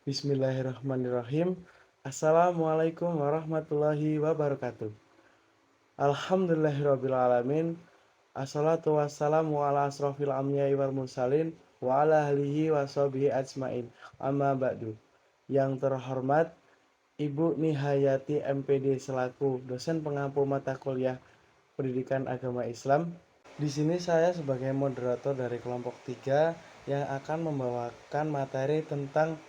Bismillahirrahmanirrahim. Assalamualaikum warahmatullahi wabarakatuh. Alhamdulillahirrabbilalamin. Assalatu wassalamu ala asrofil amyai wal mursalin wa ala alihi wa sahbihi ajmain. Amma ba'du. Yang terhormat Ibu Nihayati MPD selaku dosen pengampu mata kuliah Pendidikan Agama Islam. Di sini saya sebagai moderator dari kelompok 3 yang akan membawakan materi tentang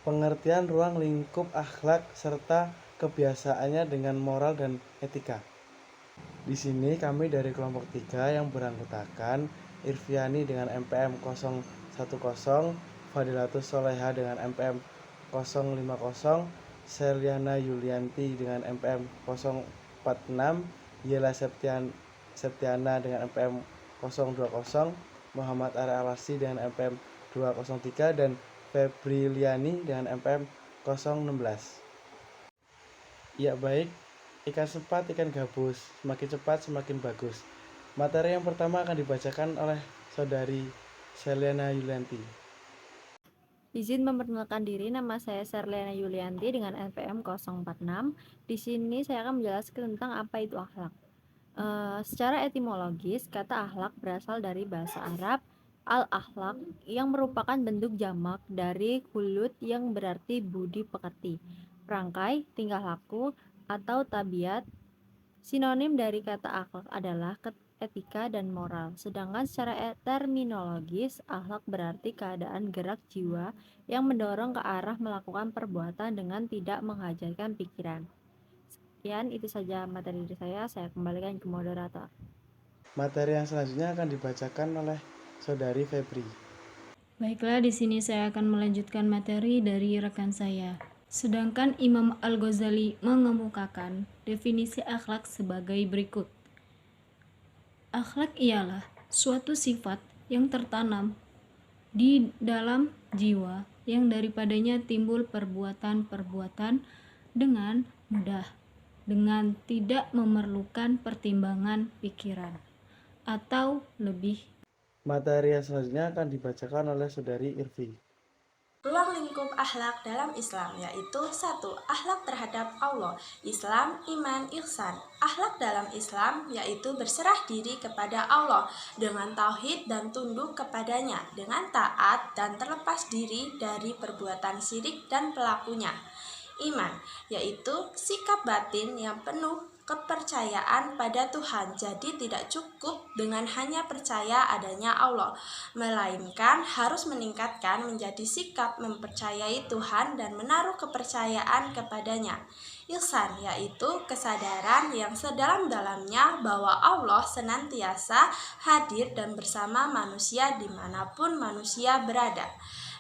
pengertian ruang lingkup akhlak serta kebiasaannya dengan moral dan etika. Di sini kami dari kelompok 3 yang beranggotakan Irfiani dengan MPM 010, Fadilatus Soleha dengan MPM 050, Seliana Yulianti dengan MPM 046, Yela Septiana dengan MPM 020, Muhammad Arya Alasi dengan MPM 203, dan Febriliani dengan MPM 016. Ya baik, ikan cepat ikan gabus, semakin cepat semakin bagus. Materi yang pertama akan dibacakan oleh saudari Seliana Yulianti. Izin memperkenalkan diri, nama saya Serliana Yulianti dengan NPM 046. Di sini saya akan menjelaskan tentang apa itu akhlak. Secara etimologis, kata akhlak berasal dari bahasa Arab al-akhlak yang merupakan bentuk jamak dari khulud yang berarti budi pekerti, perangkai, tingkah laku, atau tabiat. Sinonim dari kata akhlak adalah etika dan moral. Sedangkan secara terminologis, akhlak berarti keadaan gerak jiwa yang mendorong ke arah melakukan perbuatan dengan tidak menghajarkan pikiran. Sekian, itu saja materi dari saya kembalikan ke moderator. Materi yang selanjutnya akan dibacakan oleh saudari Febri. Baiklah, di sini saya akan melanjutkan materi dari rekan saya. Sedangkan Imam Al-Ghazali mengemukakan definisi akhlak sebagai berikut. Akhlak ialah suatu sifat yang tertanam di dalam jiwa yang daripadanya timbul perbuatan-perbuatan dengan mudah, dengan tidak memerlukan pertimbangan pikiran, atau lebih. Materi yang selanjutnya akan dibacakan oleh saudari Irfi. Ruang lingkup akhlak dalam Islam yaitu 1. Akhlak terhadap Allah, Islam, iman, ihsan. Akhlak dalam Islam yaitu berserah diri kepada Allah dengan tauhid dan tunduk kepadanya, dengan taat dan terlepas diri dari perbuatan syirik dan pelakunya. Iman yaitu sikap batin yang penuh kepercayaan pada Tuhan. Jadi tidak cukup dengan hanya percaya adanya Allah, melainkan harus meningkatkan menjadi sikap mempercayai Tuhan dan menaruh kepercayaan kepadanya. Ihsan yaitu kesadaran yang sedalam-dalamnya bahwa Allah senantiasa hadir dan bersama manusia dimanapun manusia berada.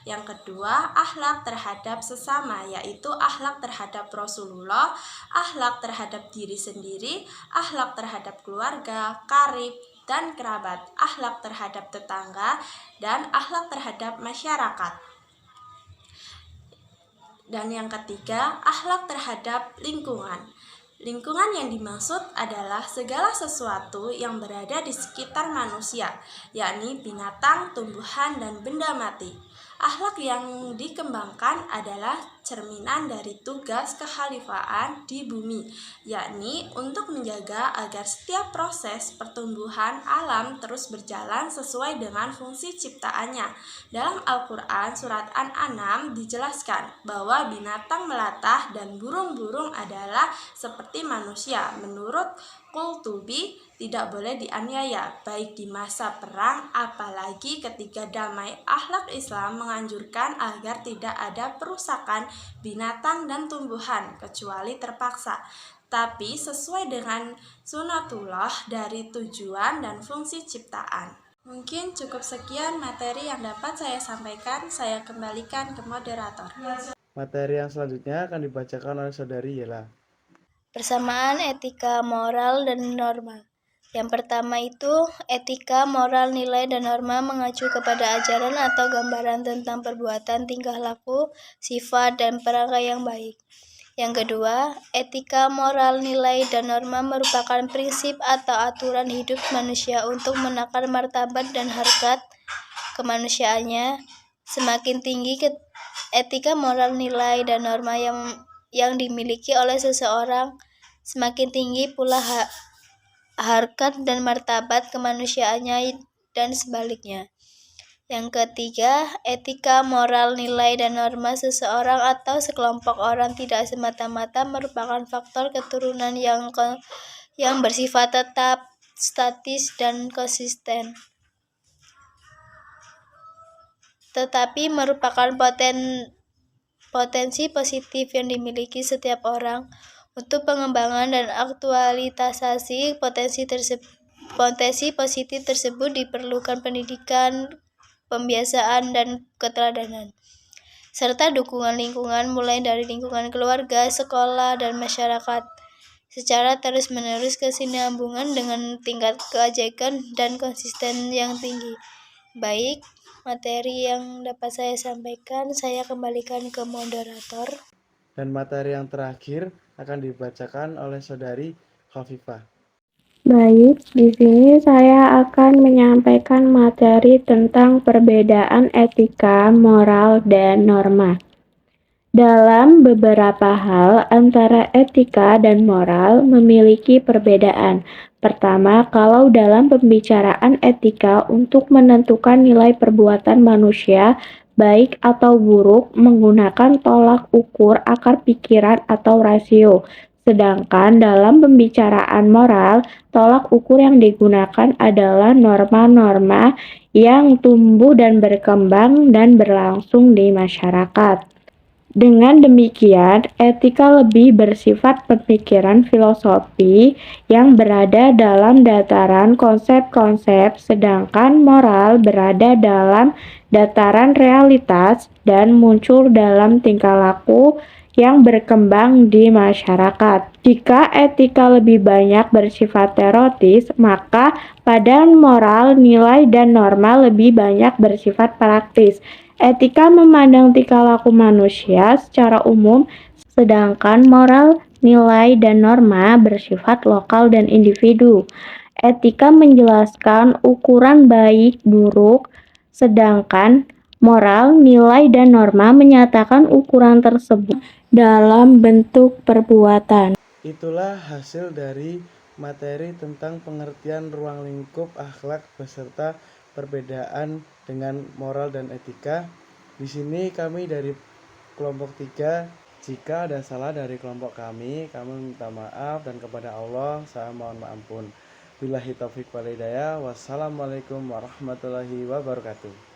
Yang kedua, akhlak terhadap sesama, yaitu akhlak terhadap Rasulullah, akhlak terhadap diri sendiri, akhlak terhadap keluarga, karib, dan kerabat, akhlak terhadap tetangga, dan akhlak terhadap masyarakat. Dan yang ketiga, akhlak terhadap lingkungan. Lingkungan yang dimaksud adalah segala sesuatu yang berada di sekitar manusia, yakni binatang, tumbuhan, dan benda mati. Akhlak yang dikembangkan adalah cerminan dari tugas kekhalifahan di bumi, yakni untuk menjaga agar setiap proses pertumbuhan alam terus berjalan sesuai dengan fungsi ciptaannya. Dalam Al-Quran surat An-An'am dijelaskan bahwa binatang melata dan burung-burung adalah seperti manusia. Menurut Qurtubi, tidak boleh dianiaya, baik di masa perang, apalagi ketika damai. Akhlak Islam menganjurkan agar tidak ada perusakan binatang dan tumbuhan, kecuali terpaksa, tapi sesuai dengan sunatullah dari tujuan dan fungsi ciptaan. Mungkin cukup sekian materi yang dapat saya sampaikan, saya kembalikan ke moderator. Materi yang selanjutnya akan dibacakan oleh saudari Yela. Persamaan etika, moral, dan norma. Yang pertama itu, etika, moral, nilai, dan norma mengacu kepada ajaran atau gambaran tentang perbuatan, tingkah laku, sifat, dan perangkai yang baik. Yang kedua, etika, moral, nilai, dan norma merupakan prinsip atau aturan hidup manusia untuk menakar martabat dan harkat kemanusiaannya. Semakin tinggi etika, moral, nilai, dan norma yang dimiliki oleh seseorang, semakin tinggi pula harkat dan martabat kemanusiaannya dan sebaliknya. Yang ketiga, etika, moral, nilai, dan norma seseorang atau sekelompok orang tidak semata-mata merupakan faktor keturunan yang bersifat tetap, statis, dan konsisten, tetapi merupakan potensi positif yang dimiliki setiap orang untuk pengembangan dan aktualisasi potensi positif tersebut diperlukan pendidikan, pembiasaan, dan keteladanan, serta dukungan lingkungan mulai dari lingkungan keluarga, sekolah, dan masyarakat secara terus-menerus kesinambungan dengan tingkat keajekan dan konsisten yang tinggi. Baik, materi yang dapat saya sampaikan, saya kembalikan ke moderator. Dan materi yang terakhir akan dibacakan oleh Saudari Khofifah. Baik, di sini saya akan menyampaikan materi tentang perbedaan etika, moral, dan norma. Dalam beberapa hal, antara etika dan moral memiliki perbedaan. Pertama, kalau dalam pembicaraan etika untuk menentukan nilai perbuatan manusia, baik atau buruk, menggunakan tolak ukur akar pikiran atau rasio. Sedangkan dalam pembicaraan moral, tolak ukur yang digunakan adalah norma-norma yang tumbuh dan berkembang dan berlangsung di masyarakat. Dengan demikian, etika lebih bersifat pemikiran filosofi yang berada dalam dataran konsep-konsep, sedangkan moral berada dalam dataran realitas dan muncul dalam tingkah laku yang berkembang di masyarakat. Jika etika lebih banyak bersifat teoritis, maka pada moral, nilai, dan norma lebih banyak bersifat praktis. Etika memandang tingkah laku manusia secara umum, sedangkan moral, nilai, dan norma bersifat lokal dan individu. Etika menjelaskan ukuran baik buruk, sedangkan moral, nilai, dan norma menyatakan ukuran tersebut dalam bentuk perbuatan. Itulah hasil dari materi tentang pengertian ruang lingkup akhlak beserta perbedaan dengan moral dan etika. Di sini kami dari kelompok 3, jika ada salah dari kelompok kami minta maaf, dan kepada Allah saya mohon ampun. Billahi taufik wal hidayah. Wassalamualaikum warahmatullahi wabarakatuh.